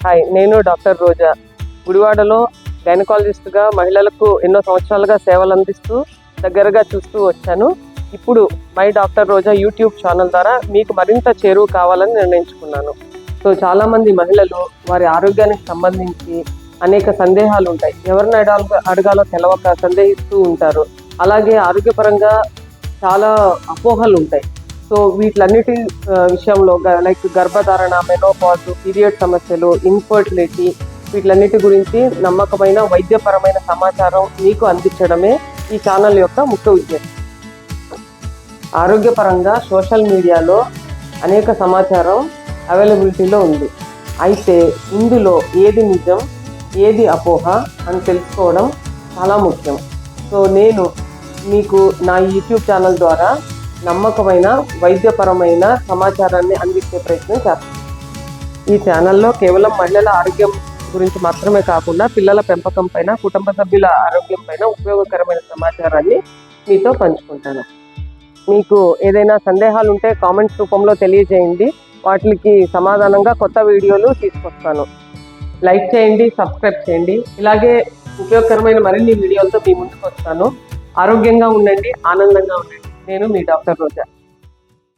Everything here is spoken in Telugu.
హాయ్, నేను డాక్టర్ రోజా. గుడివాడలో గైనకాలజిస్ట్గా మహిళలకు ఎన్నో సంవత్సరాలుగా సేవలు అందిస్తూ దగ్గరగా చూస్తూ వచ్చాను. ఇప్పుడు my doctor Roja YouTube channel ద్వారా మీకు మరింత చేరువ కావాలని నిర్ణయించుకున్నాను. సో చాలామంది మహిళలు వారి ఆరోగ్యానికి సంబంధించి అనేక సందేహాలు ఉంటాయి. ఎవరిని అడగాలో తెలవక సందేహిస్తూ ఉంటారు. అలాగే ఆరోగ్యపరంగా చాలా అపోహలు ఉంటాయి. సో వీటిలన్నిటి విషయంలో లైక్ గర్భధారణ, మెనోపాజ్, పీరియడ్ సమస్యలు, ఇన్ఫర్టిలిటీ, వీటిలన్నిటి గురించి నమ్మకమైన వైద్యపరమైన సమాచారం మీకు అందించడమే ఈ ఛానల్ యొక్క ముఖ్య ఉద్దేశం. ఆరోగ్యపరంగా సోషల్ మీడియాలో అనేక సమాచారం అవైలబిలిటీలో ఉంది. అయితే ఇందులో ఏది నిజం, ఏది అపోహ అని తెలుసుకోవడం చాలా ముఖ్యం. సో నేను మీకు నా యూట్యూబ్ ఛానల్ ద్వారా నమ్మకమైన వైద్యపరమైన సమాచారాన్ని అందించే ప్రయత్నం చేస్తాను. ఈ ఛానల్లో కేవలం మహిళల ఆరోగ్యం గురించి మాత్రమే కాకుండా పిల్లల పెంపకం పైన, కుటుంబ సభ్యుల ఆరోగ్యం పైన ఉపయోగకరమైన సమాచారాన్ని మీతో పంచుకుంటాను. మీకు ఏదైనా సందేహాలు ఉంటే కామెంట్స్ రూపంలో తెలియజేయండి. వాటికి సమాధానంగా కొత్త వీడియోలు తీసుకొస్తాను. లైక్ చేయండి, సబ్స్క్రైబ్ చేయండి. ఇలాగే ఉపయోగకరమైన మరిన్ని వీడియోలతో మీ ముందుకు వస్తాను. ఆరోగ్యంగా ఉండండి, ఆనందంగా ఉండండి. నేను మీ డాక్టర్ రోజా.